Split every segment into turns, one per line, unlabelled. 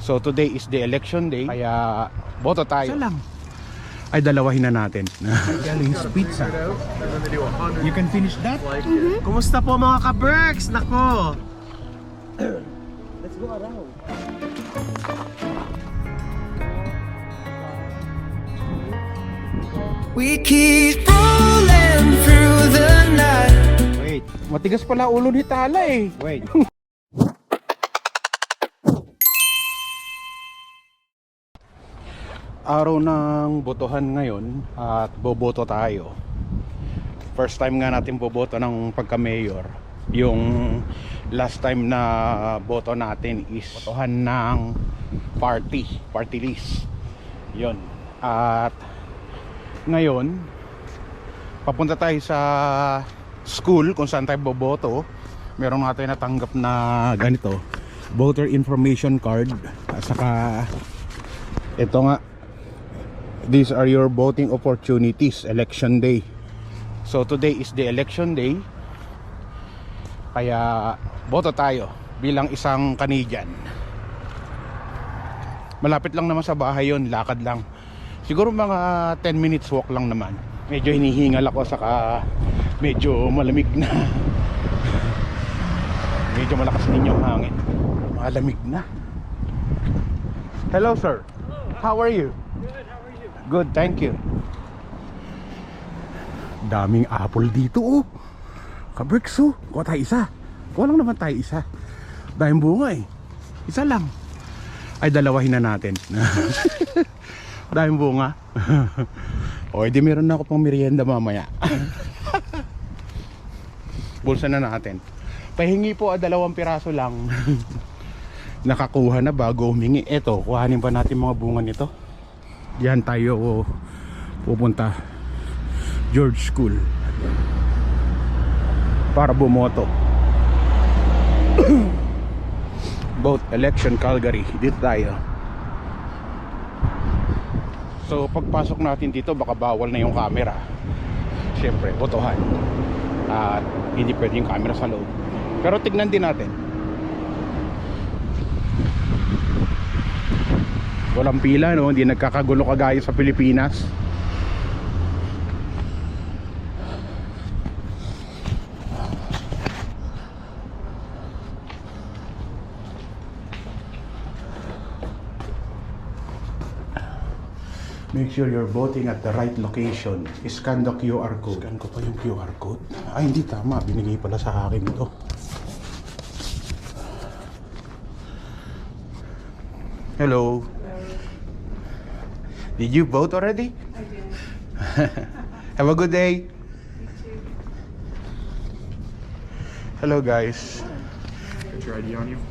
So today is the election day, kaya boto tayo. Isa lang. Ay, dalawahin na natin. Galing pizza. You can finish that?
Kumusta po mga ka-Berks? Nako!
Let's go around.
We keep rolling through the night.
Wait, matigas pala ulo ni Tala eh. Wait. Araw ng botohan ngayon at boboto tayo. First time nga natin boboto ng pagka-mayor. Yung last time na boto natin is botohan ng party list. Yun. At ngayon papunta tayo sa school kung saan tayo boboto. Meron natin natanggap na ganito, voter information card. At saka ito nga, these are your voting opportunities, election day. So today is the election day, kaya boto tayo bilang isang Canadian. Malapit lang naman sa bahay yon, lakad lang. Siguro mga 10 minutes walk lang naman. Medyo hinihingal ako, saka medyo malamig na. Medyo malakas din yung hangin. Malamig na. Hello sir. Hello. How are you?
Good, how are you?
Good, thank you. Daming apple dito oh. Ka-Berks oh. Kuha tayo isa. Kuha lang naman tayo isa. Daming bunga eh. Isa lang. Ay, dalawahin na natin. Daming bunga. O, edi meron na ako pang merienda mamaya. Bulsa na natin. Pahingi po 2 piraso lang. Nakakuha na bago humingi. Eto, kuhanin pa natin mga bunga nito. Diyan tayo pupunta, George School, para bumoto. Vote election Calgary. Dito tayo. So pagpasok natin dito, baka bawal na yung camera. Siyempre, botohan. At hindi pwede yung camera sa loob. Pero tignan din natin. Walang pila, no? Hindi nagkakagulo kagaya sa Pilipinas. Make sure you're voting at the right location. Scan the QR code. Scan ko pa yung QR code. Ay, hindi tama. Binigay pala sa akin ito. Hello. Did you vote already?
I did.
Have a good day.
You too.
Hello guys.
Get your ID on you.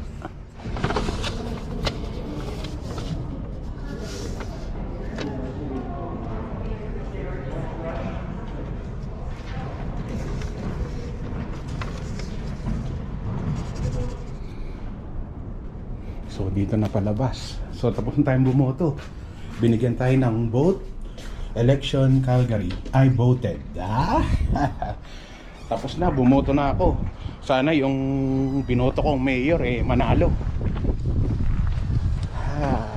So dito na palabas. So tapos na tayong bumoto. Binigyan tayo ng vote election Calgary. I voted. Tapos na, bumoto na ako. Sana yung binoto kong mayor manalo.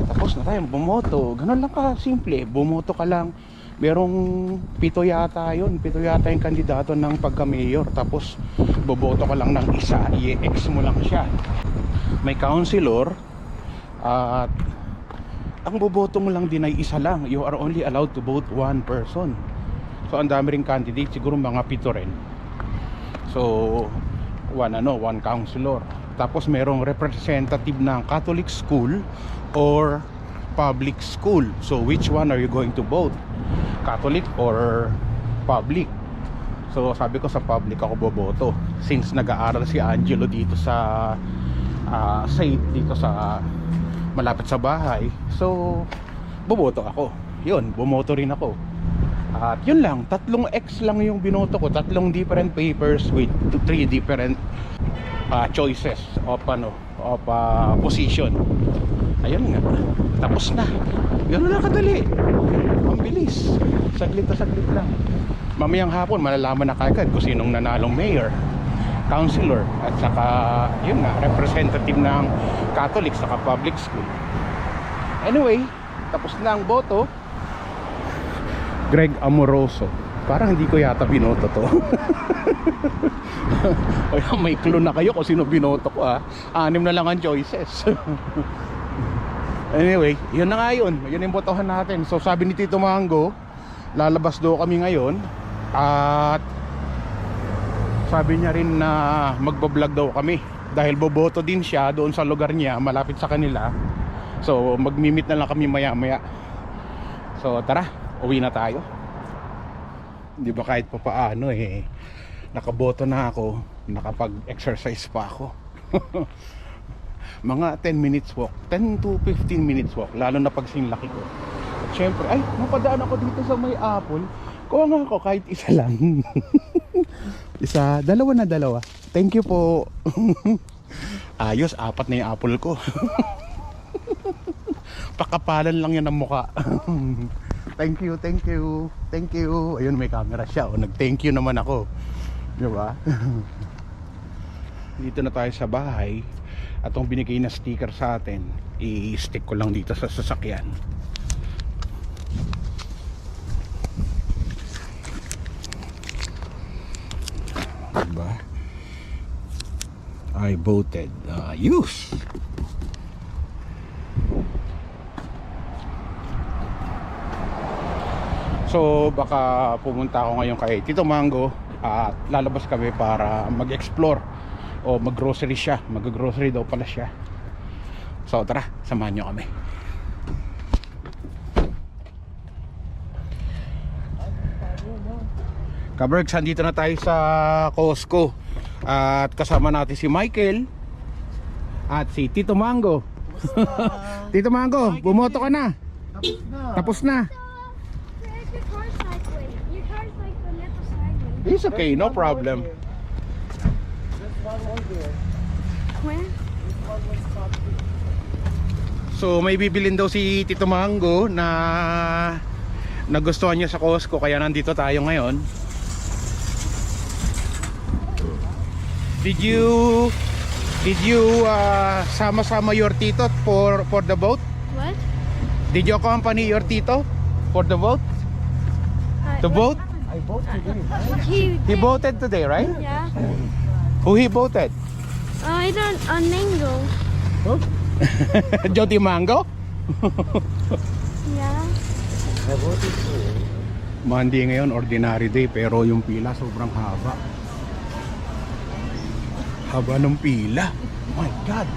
Tapos na tayong bumoto. Ganun lang ka simple. Bumoto ka lang. Merong 7 yata yun. 7 yata yung kandidato ng pagka-mayor. Tapos boboto ka lang ng isa. I-ex mo lang siya. May councilor. At ang boboto mo lang din ay isa lang. You are only allowed to vote 1 person. So ang dami ring candidate, siguro mga 7 rin. So one councilor. Tapos merong representative ng Catholic school or public school. So which one are you going to vote? Catholic or public? So sabi ko sa public ako boboto. Since nag-aaral si Angelo dito sa dito sa malapit sa bahay, so boboto ako. Yun, bumoto rin ako. At yun lang, 3 X lang yung binoto ko. 3 different papers with 3 different choices of position. Ayun nga, tapos na. Gano'n lang kadali. Ang bilis. Saglit na saglit lang. Mamayang hapon malalaman na kagad kung sinong nanalong mayor. counselor at saka yun nga, representative ng Catholic saka public school. Anyway, tapos na ang boto. Greg Amoroso. Parang hindi ko yata binoto to. May clue na kayo kung sino binoto ko, ha. 6 na lang ang choices. Anyway, yun na nga yun. Yun yung botohan natin. So sabi ni Tito Mango, lalabas daw kami ngayon. At sabi niya rin na magbablog daw kami, dahil boboto din siya doon sa lugar niya, malapit sa kanila. So magmimit na lang kami maya maya. So tara, uwi na tayo. Di ba kahit pa paano nakaboto na ako, nakapag-exercise pa ako. Mga 10 minutes walk, 10 to 15 minutes walk, lalo na pag sinlaki ko. At syempre, ay, napadaan ako dito sa may apple. Kuha nga ako kahit isa lang. Dalawa. Thank you po. Ayos, 4 na yung apple ko. Pakapalan lang yan ang muka. Thank you. Ayun, may camera siya. Nag-thank you naman ako. Diba? Dito na tayo sa bahay. At ang binigay na sticker sa atin, i-stick ko lang dito sa sasakyan. Diba? I voted. Use! So baka pumunta ako ngayon kay Tito Mango at lalabas kami para mag-explore o mag-grocery siya. Mag-grocery daw pala siya. So tara, samahan nyo kami. Kabergs, andito na tayo sa Costco. At kasama natin si Michael at si Tito Mango. Tito Mango, bumoto ka na. Tapos na. It's okay, no problem.
Where?
So may bibilin daw si Tito Mango na nagustuhan niya sa Costco, kaya nandito tayo ngayon. Did you sama-sama your tito for the vote?
What?
Did you accompany your tito for the vote? To vote?
I vote today.
He voted today, right?
Yeah.
Who he voted?
I don't. Mango.
Jody Mango?
Yeah.
I voted today.
Monday ngayon, ordinary day, pero yung pila sobrang haba. Haba ng pila. My God.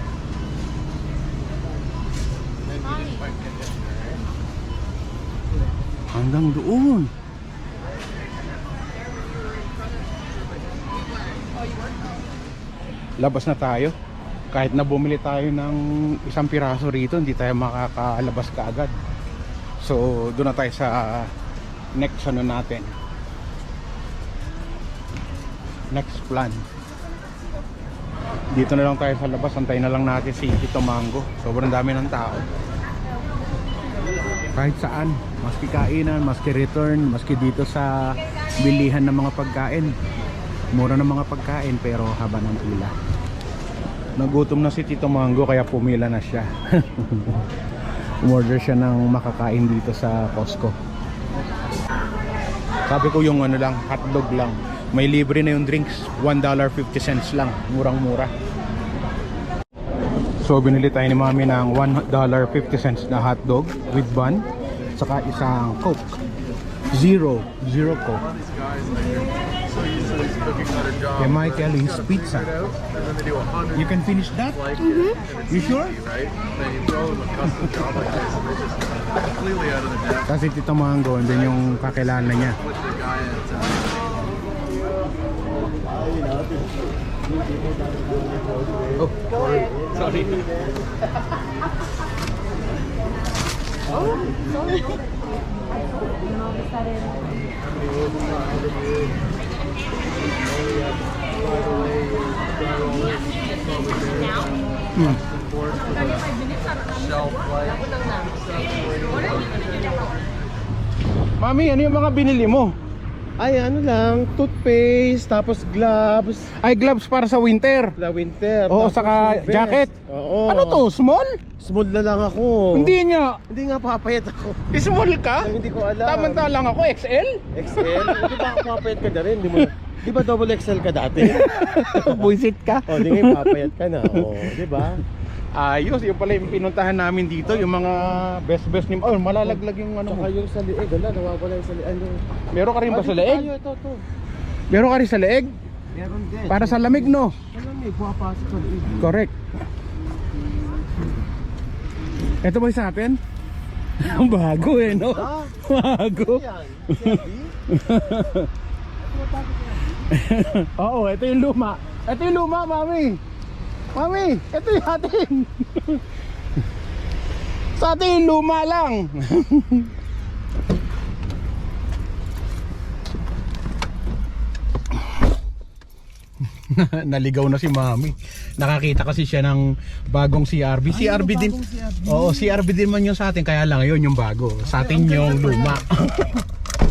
Hanggang doon. Labas na tayo. Kahit na bumili tayo ng isang piraso rito, hindi tayo makakalabas kaagad. So doon na tayo sa next natin, next plan. Dito na lang tayo sa labas. Antayin na lang natin si Tito Mango. Sobrang dami ng tao. Kahit saan, maski kainan, maski return, maski dito sa bilihan ng mga pagkain. Mura ng mga pagkain pero haba ng pila. Nagutom na si Tito Mango kaya pumila na siya. Umorder siya ng makakain dito sa Costco. Sabi ko yung lang, hotdog lang. May libre na yung drinks, $1.50 lang, murang-mura. So binili tayo ni Mami ng $1.50 na hotdog with bun, saka isang Coke. Zero Coke. Kay Michael is pizza. You can finish that? You sure? Kasi Tito Mango, and then yung kakilala niya. Oh, sorry. Mami, ano yung mga binili mo?
Ay, ano lang, toothpaste, tapos gloves.
Ay, gloves para sa winter.
La winter.
Oo,
tapos
saka
yung vest.
jacket.
Oo.
Ano to? Small?
Small na lang ako.
Hindi nga.
Hindi nga papayat ako.
Small ka?
Ay, hindi ko alam.
Tamang lang ako, XL?
XL? Hindi ba ako papayat ka na rin? Di ba double XL ka dati?
Buisit ka?
O, di ngayon papayat ka na. O, di ba?
Ayos, yun pala yung pinuntahan namin dito, yung mga best ni... Oh, malalaglag yung ano mo.
Saka yung sa liig, wala, nawawala yung sa liig. Ano?
Meron ka rin ba sa
dito
leeg?
tayo, ito.
Meron ka rin sa leeg?
Meron din.
Para sa lamig, no?
Alam niyo, pumapasok sa liig.
Correct. Ito ba yung sa atin? Ang bago eh, no?
Ah,
Bago.
yan. Selfie?
Oo, ito yung luma. Ito yung luma, mami. Mami, ito yung atin. Sa atin yung luma lang. Naligaw na si mami. Nakakita kasi siya ng bagong CRV. CRV din. Oo, CRV din man yung sa atin. Kaya lang yun yung bago. Sa atin yung luma.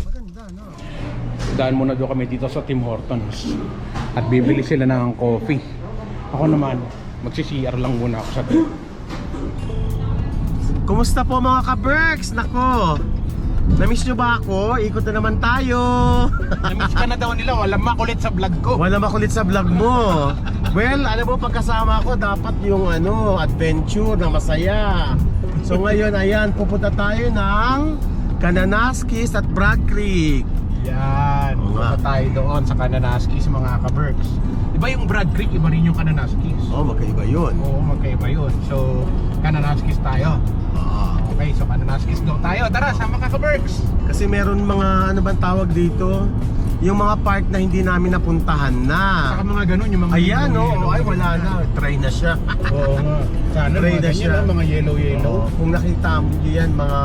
Maganda, no?
Daan muna doon kami dito sa Tim Hortons. At bibili sila ng coffee. Ako naman, magsi-CR lang muna ako sa doon.
Kumusta po mga ka-Berks? Nako, namiss nyo ba ako? Ikot na naman tayo.
Namiss ka na daw nila. Walang makulit sa vlog ko.
Wala makulit sa vlog mo. Well, alam mo, pagkasama ko, dapat yung adventure na masaya. So ngayon, ayan, pupunta tayo ng Kananaskis at Bragg Creek.
Yan. Punta tayo doon sa Kananaskis mga ka-Berks. Iba yung Bragg Creek, iba rin yung Kananaskis.
Oh, magkaiba yun.
Oo, magkaiba yun. So, Kananaskis tayo. Okay, so Kananaskis daw tayo. Tara, sama ka ka-Berks.
Kasi meron mga, ano bang tawag dito? Yung mga park na hindi namin napuntahan na.
Saka mga ganun, yung mga
Ayan,
yellow,
ay wala na. Try na siya.
Oo nga. Sana
Try
mga
na
ganyan,
siya.
mga yellow.
Kung nakita mo yan mga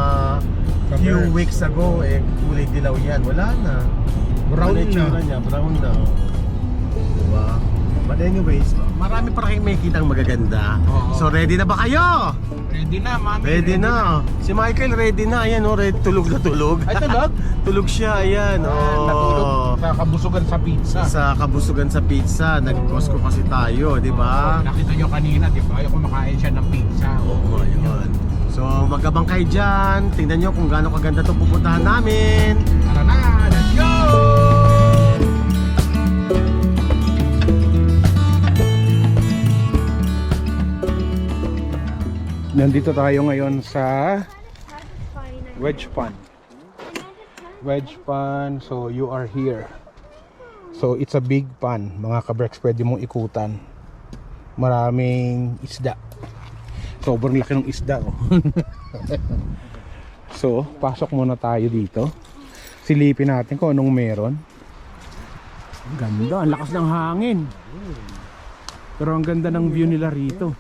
few
Ka-Berks.
weeks ago, kulay dilaw yan. Wala na.
Brown
Ano yung
na.
tsura niya? Brown na. Diba? But anyways, marami pa rin makikita ang magaganda.
Oo.
So ready na ba kayo?
Ready na, mami.
Ready na. Si Michael ready na. Ayan, ready. Tulog na tulog.
Ay, tulog?
Tulog siya, ayan.
Natulog sa kabusugan sa pizza.
Sa kabusugan sa pizza. Nag-Costco kasi tayo, di ba?
Nakita nyo kanina, di ba? Yung kumakain siya ng pizza.
Oo, ayun. So magabang kayo dyan. Tingnan nyo kung gaano kaganda itong pupuntahan namin.
Tara na, let's go! Nandito tayo ngayon sa Wedge Pond. Wedge Pond, so you are here. So it's a big pond, mga ka-Berks, pwede mong ikutan. Maraming isda. Sobrang laki ng isda, oh. So, pasok muna tayo dito. Silipin natin kung anong meron. Ang ganda, ang lakas ng hangin. Pero ang ganda ng view nila rito.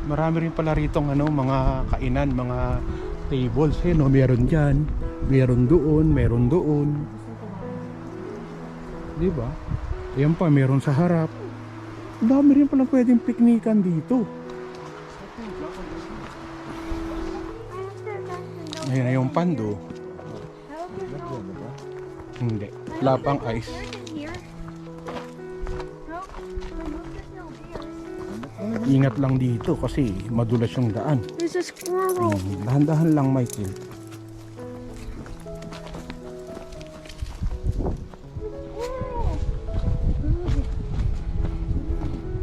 Marami rin pala rito mga kainan, mga tables. No, meron dyan, meron doon. Di ba? Ayan pa, meron sa harap. Ang dami rin pala pwedeng piknikan dito. Ayan na yung pando. Hindi. Wala pang ice. Ingat lang dito kasi madulas yung daan.
There's a squirrel.
Dahan-dahan lang, Michael.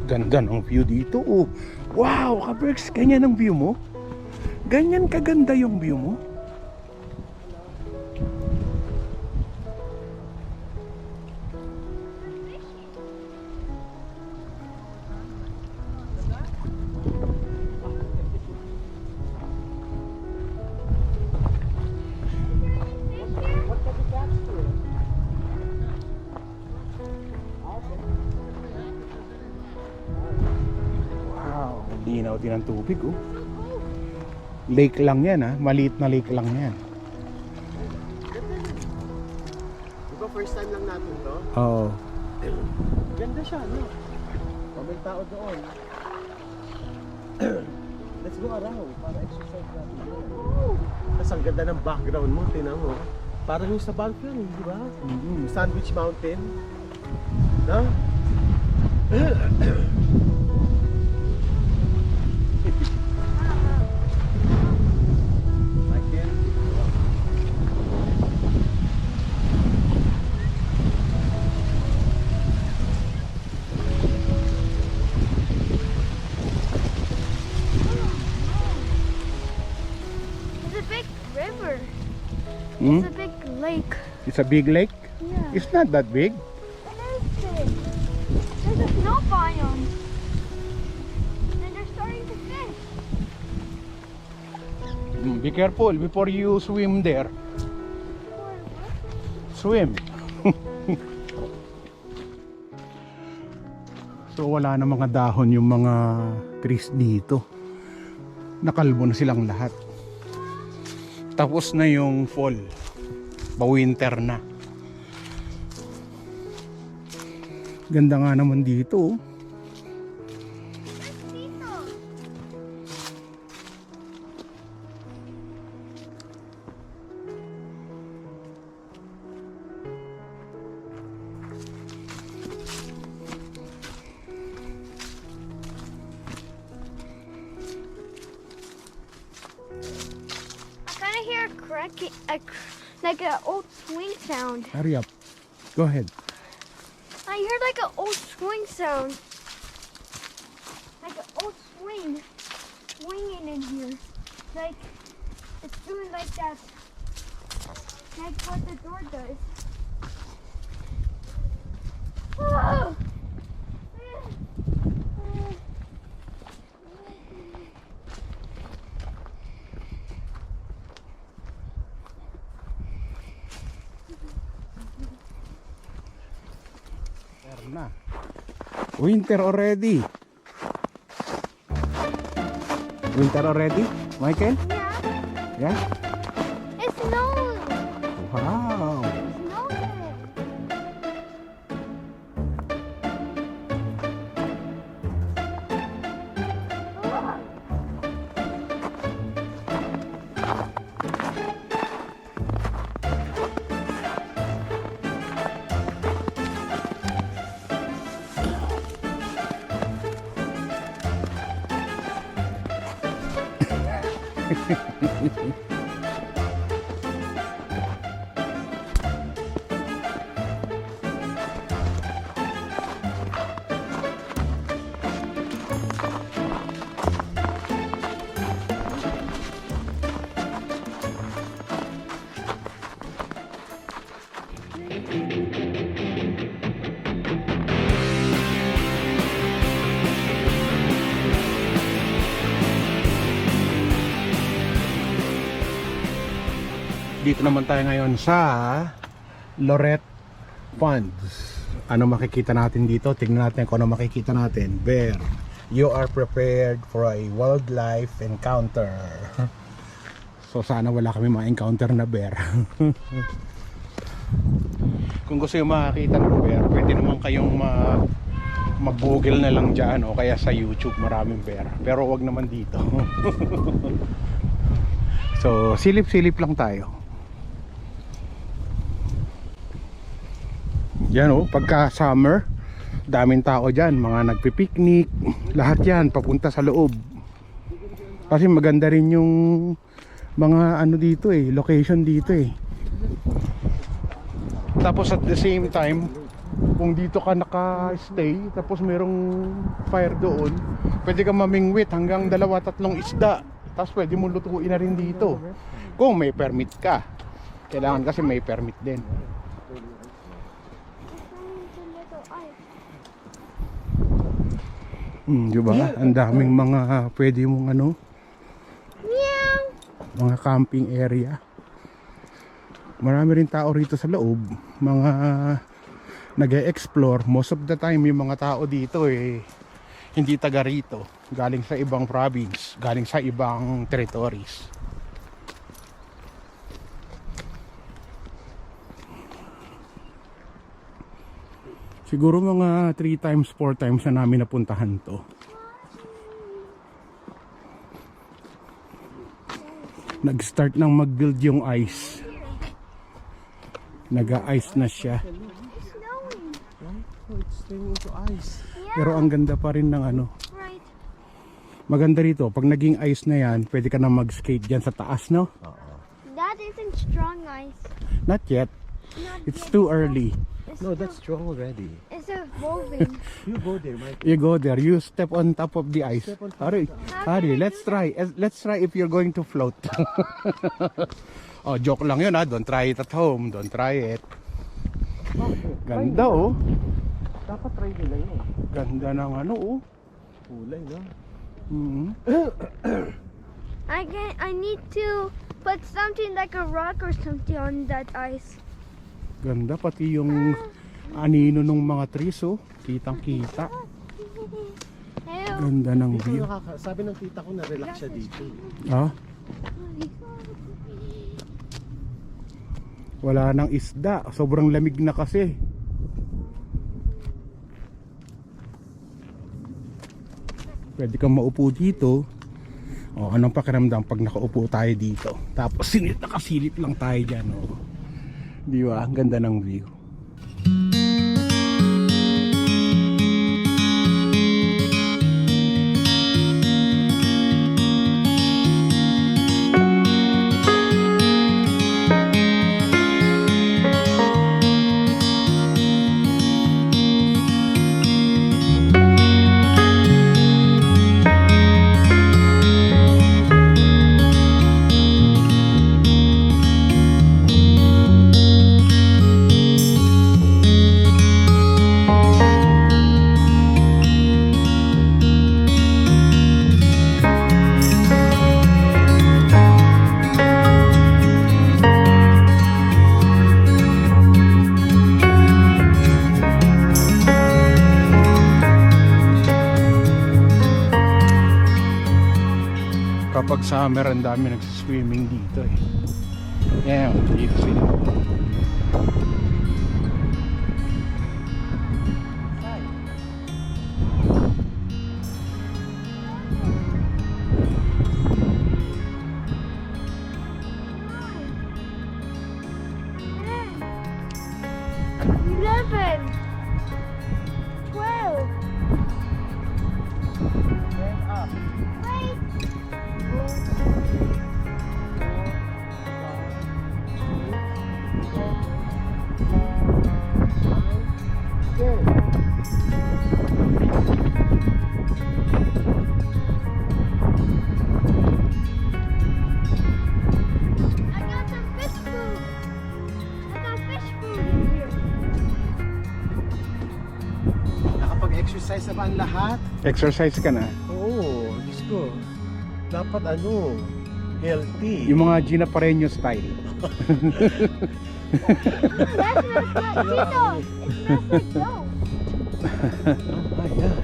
Ganda ng view dito. Oh. Wow, ka-Berks, ganyan ang view mo? Ganyan kaganda yung view mo? Linaw din ang tubig, oh. Lake lang yan, ha. Maliit na lake lang yan.
Diba first time lang natin to?
Oo.
Ganda siya, no? May tao doon. Let's go around para exercise natin. Tapos ang ganda ng background mo, tinan mo. Parang yung sa Banff yun, di ba? Sandwich Mountain. No? I can.
It's a big river.
Hmm?
It's a big lake.
It's a big lake?
Yeah.
It's not that big.
It is big. There's a snow biome. And they're starting to fish.
Be careful before you swim there. Swim. So wala na mga dahon yung mga trees dito. Nakalbo na silang lahat. Tapos na yung fall. Pa-winter na. Ganda nga naman dito. Oh.
I kind of hear a cracking, like an old swing sound.
Hurry up. Go ahead.
I heard like an old swing sound. Like an old swing. Swinging in here. Like, it's doing like that. Like what the door does. Oh!
Na. Winter already. Winter already, Michael?
Yeah.
Yeah?
It's snowing.
Wow.
It's snowing.
Dito naman tayo ngayon sa Lorette Funds. Ano makikita natin dito? Tingnan natin kung ano makikita natin. Bear, you are prepared for a wildlife encounter. So sana wala kami ma-encounter na bear. Kung gusto yung makakita ng bear, pwede naman kayong mag-google na lang dyan o kaya sa YouTube, maraming bear. Pero wag naman dito. So silip-silip lang tayo. Yan o, pagka summer, daming tao dyan, mga nagpipiknik, lahat yan papunta sa loob. Kasi maganda rin yung mga ano dito location dito Tapos at the same time, kung dito ka naka-stay, tapos merong fire doon, pwede ka mamingwit hanggang 2-3 isda. Tapos pwede mo lutuin na rin dito. Kung may permit ka. Kailangan kasi may permit din. Diba? Ang daming mga pwede mong mga camping area. Marami rin tao rito sa loob, mga nag-e-explore. Most of the time yung mga tao dito hindi taga rito, galing sa ibang province, galing sa ibang territories. Siguro mga 3 times, 4 times na namin napuntahan to. Nag-start nang mag-build yung ice. Nag-ice na siya.
It's snowing.
Oh, it's turning into ice.
Yeah.
Pero ang ganda pa rin ng ano.
Right.
Maganda rito, pag naging ice na yan, pwede ka na mag-skate dyan sa taas, no?
That isn't strong ice.
Not yet.
Not
It's
yet.
too early.
It's
No,
still-
that's strong already.
It's evolving.
You go there, Mike.
You go there, you step on top of the ice.
Step on top
Hari,
How
Hari,
can I
let's
do
try. Let's try if you're going to float. Oh, joke lang yun ha. Don't try it at home. Don't try it. Ganda oh.
Dapat try nila yun.
Ganda ng ano oh.
Kulay, no?
Mhm.
I need to put something like a rock or something on that ice.
Ganda pati yung anino ng mga trees oh. Kitang kita.
Ew.
Ganda ng
Dito
view.
sabi ng tita ko na relax siya dito.
Ah, wala nang isda. Sobrang lamig na kasi. Pwede kang maupo dito. O, anong pakiramdam pag nakaupo tayo dito? Tapos nakasilip lang tayo dyan. O. Di ba? Ang ganda ng view. Kapag summer, ang dami nagsiswimming dito eh. Yan, dito sila.
Eleven. 12. Wait. I got some fish food. I got fish food in here.
Nakapag-exercise na ba ang lahat?
Exercise ka na.
Oo, Diyos ko. Dapat ano, healthy.
Yung mga Gina Pareño style.
That smells like Tito. It smells like dough.
Ah, yeah.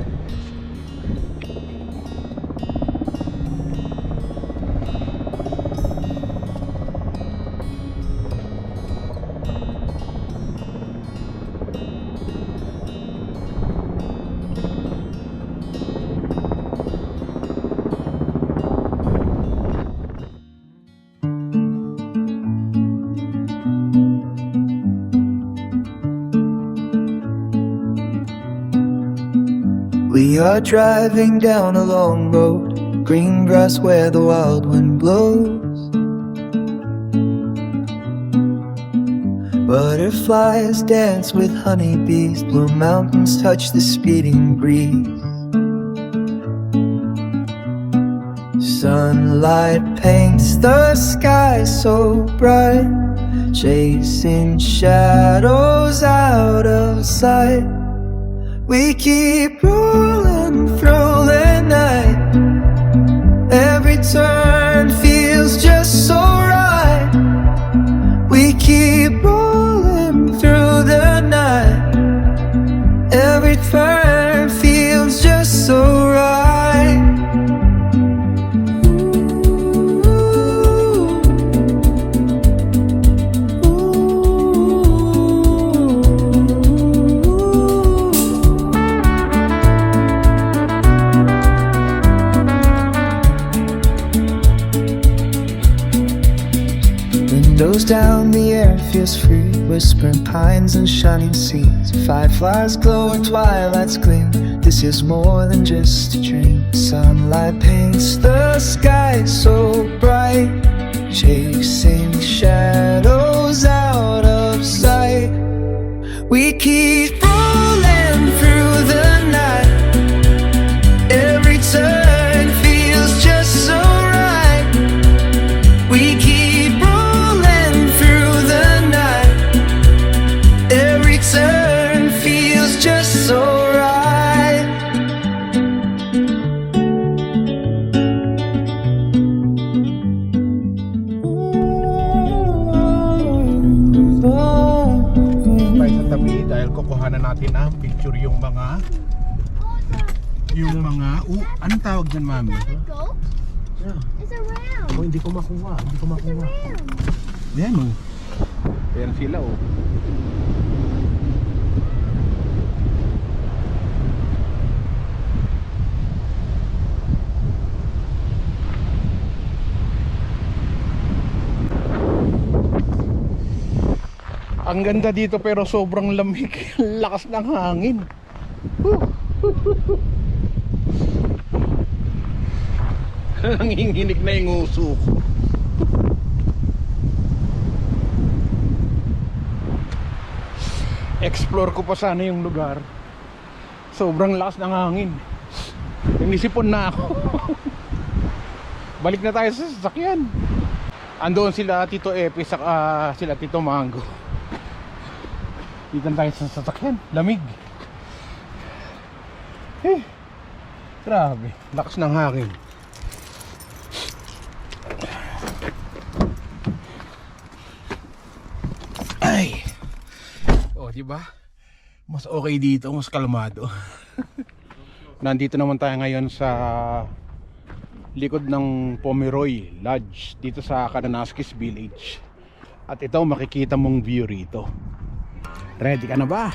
We are driving down a long road, green grass where the wild wind blows. Butterflies dance with honeybees, blue mountains touch the speeding breeze. Sunlight paints the sky so bright, chasing shadows out of sight. We keep rolling through the night. Every turn feels just so right. We keep rolling through the night. Every turn feels just so right. Ooh. Ooh. down, the air feels free. Whispering pines and shining seas. Fireflies glow and twilight's gleam. This is more than just a dream. Sunlight paints the sky so bright, chasing shadows out of sight. We keep rolling through the night. Every turn feels just so right. We keep rolling through the night. Every turn feels just so right.
Tayo sa tabi dahil kukuhanan natin ang picture yung mga anong tawag dyan, mami?
Is that a goat? It's a ram.
Oh, hindi ko makuha.
It's a ram.
Yan oh. Yan sila oh. Ang ganda dito pero sobrang lamig. Lakas ng hangin. Nanginginig na yung uso ko. Explore ko pa sana yung lugar. Sobrang lakas ng hangin. Nanisipon na ako. Balik na tayo sa sasakyan. Andoon sila Tito Epi saka sila Tito Mango. Dito tayo sa sasakyan. Lamig. Grabe, lakas ng hangin. Ay. Oh, di ba? Mas okay dito, mas kalmado. Nandito naman tayo ngayon sa likod ng Pomeroy Lodge dito sa Kananaskis Village. At ito makikita mong view rito. Ready ka na ba?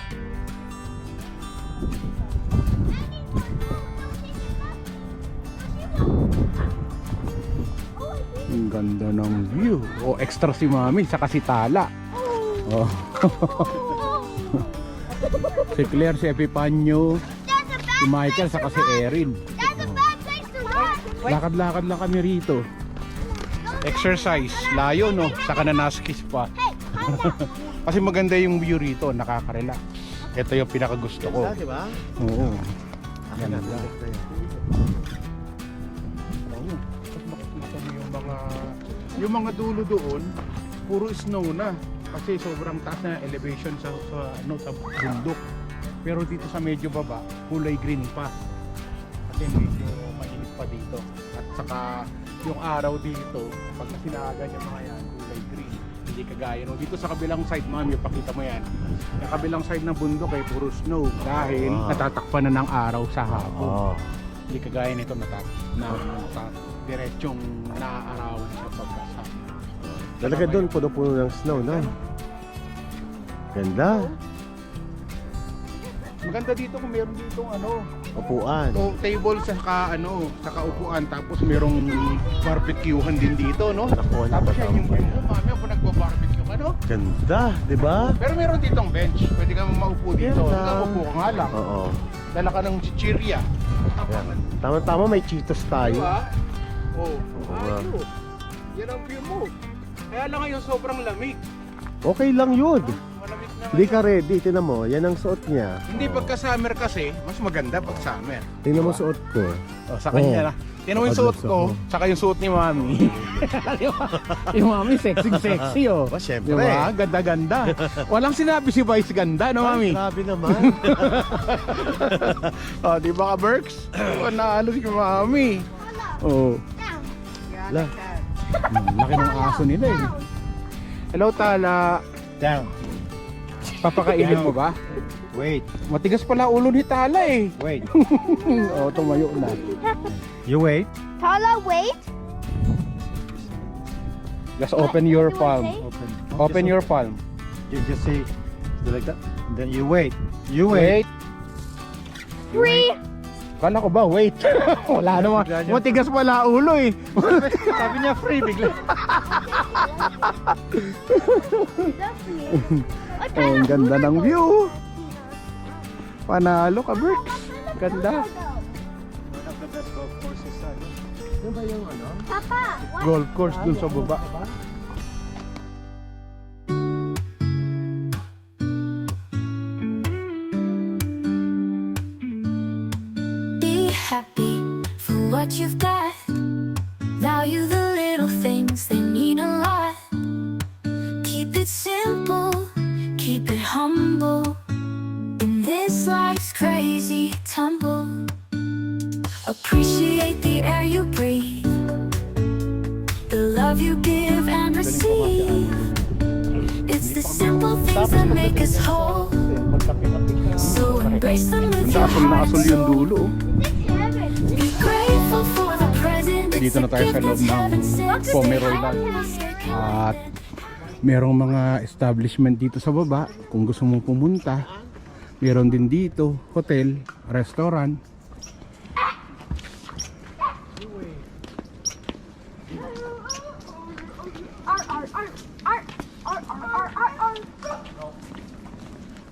Ang ganda ng view. Oh, extra si Mami saka si Tala. Oh. Si Claire, si Epipanyo, si Michael saka si Erin.
That's a bad place to run.
Lakad-lakad lang kami rito. Exercise, layo no, sa Kananaskis pa. Kasi maganda yung view rito, nakaka-relax. Ito yung pinakagusto ko.
Di ba?
Oo.
Ganda.
Yung mga dulo doon, puro snow na. Kasi sobrang taas na elevation sa bundok. Pero dito sa medyo baba, kulay green pa. Kasi medyo mainit pa dito. At saka yung araw dito, pag sinaga yung mga yan, kulay green. Hindi kagaya no. Dito sa kabilang side, mami, pakita mo yan. Yung kabilang side ng bundok ay puro snow dahil natatakpan na ng araw sa hapon. Hindi kagaya nito diretsong naaarawan sa pagbasa.
Talaga doon, puno-puno ng snow na. Ganda.
Maganda dito kung meron ditong
Upuan.
table saka upuan, tapos merong barbecuehan din dito, no?
Ako,
Tapos yan yung
nakatambay.
mami ako nagbo-barbecue ka, no?
Ganda, di ba?
Pero meron ditong bench, pwede kang maupo dito.
Ganda.
Upo ka nga lang.
Oo.
Dala ka ng chichirya.
Yan. Tama-tama, may Cheetos tayo.
Diba? Oh,
nga.
ayos. Yan ang view mo. Kaya lang ngayon sobrang lamig.
Okay lang yun.
Malamig na
Hindi
ngayon.
ka ready, tinan mo. Yan ang suot niya.
Hindi, pagka summer kasi, mas maganda pag summer.
Tingnan mo suot ko.
Oh, sa kanya na. Tingnan mo yung suot ko, saka yung suot ni Mami. Yung Mami sexy oh.
Oh, syempre.
Diba? Ganda-ganda. Walang sinabi si Vice ganda, no Mami?
Grabe naman.
Oh, di ba ka, Berks? Oh, naalo si Mami. Oh.
La.
Laki ng aso nila eh. Hello, Tala.
Down.
Papakainin mo ba?
Wait.
Matigas pala ulo ni Tala eh.
Wait.
Oh, tumayo na.
You wait.
Tala, wait.
Just open your
What do you wanna
palm.
say?
Open your palm.
You just say like that. Then you wait. You wait.
3,
Kala ko ba, wait. Wala naman. Matigas pala ulo eh.
Sabi niya free bigla.
Oh, ang ganda ng view. Panalo ka, Berks. Ganda.
One of the best golf courses sa ano.
Ano ba yung ano?
Papa, what?
Golf course dun sa baba.
Be happy for what you've got. Value the little things, they mean a lot. Keep it simple, keep it humble. In this life's crazy tumble, appreciate the air you breathe, the love you give and receive. It's the simple things that make us whole. So embrace them with your
Asul na
heart
asul
and
yung
soul.
dulo. Oh.
Be grateful for the present.
Dito na tayo sa loob ng Pomeroy Land. At merong mga establishment dito sa baba. Kung gusto mong pumunta, meron din dito hotel, restaurant.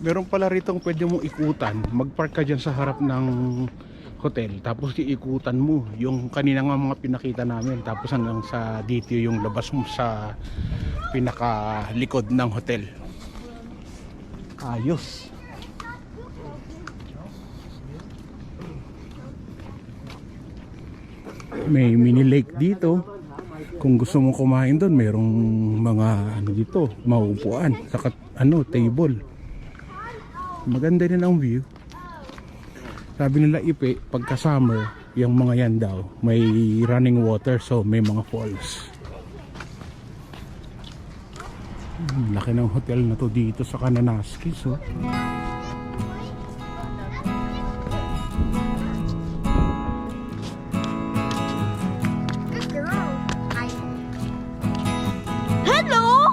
Meron pala ritong pwede mong ikutan. Magpark ka dyan sa harap ng hotel. Tapos iikutan mo yung kanina nga mga pinakita namin. Tapos hanggang sa dito yung labas mo sa pinakalikod ng hotel. Ayos. May mini lake dito. Kung gusto mong kumain doon, merong mga ano dito, maupuan, saka table. Maganda din ang view. Sabi nila Ipe, pagka summer, yung mga yan daw, may running water, so may mga falls. Laki ng hotel na to dito sa Kananaskis, oh.
Good girl. Hello.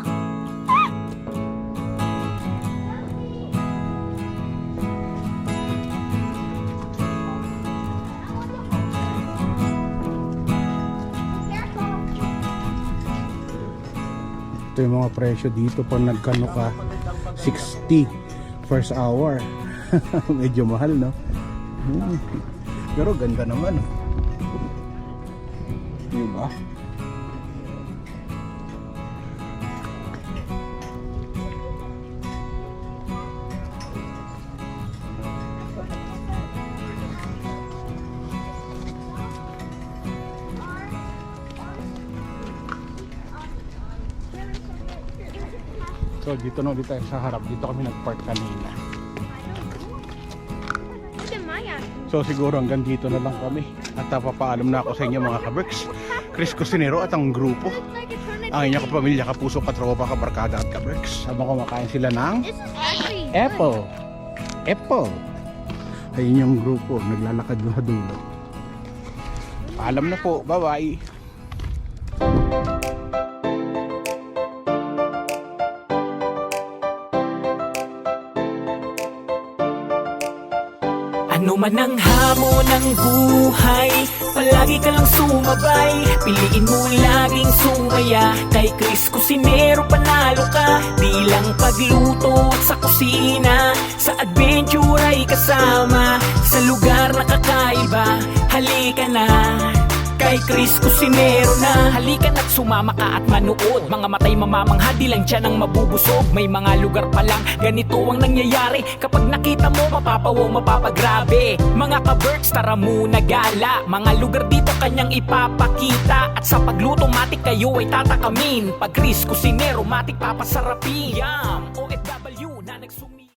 Ito yung mga presyo dito pag nagkano ka 60 first hour. Medyo mahal, no? Pero ganda naman, oh. Diba? So dito na ulit tayo sa harap. Dito kami nagpark kanina.
Look at my ass.
So siguro hanggang dito na lang kami. At papaalam na ako sa inyo mga kaberks. Chris Cusinero at ang grupo.
Like a tornado.
Ang inyong kapamilya, kapuso, katropa, kabarkada at kaberks. Habang kumakain sila ng
This is actually good.
Apple. Apple. Ayun yung grupo. Naglalakad doon sa dulo. Paalam na po. Bye-bye.
Ano man ang hamon ng buhay, palagi ka lang sumabay. Piliin mo laging sumaya. Kay Chris Cusinero panalo ka. Di lang pagluto at sa kusina, sa adventure ay kasama. Sa lugar na kakaiba, halika na. Kay Chris Cusinero na. Halika na't sumama ka at manood. Mga matay mamamangha, di lang tiyan ang mabubusog. May mga lugar pa lang, ganito ang nangyayari. Kapag nakita mo, mapapawaw, mapapagrabe. Mga ka-birds, tara muna gala. Mga lugar dito kanyang ipapakita. At sa pagluto, matik kayo ay tatakamin. Pag Chris Cusinero, matik papasarapin. Yum! OFW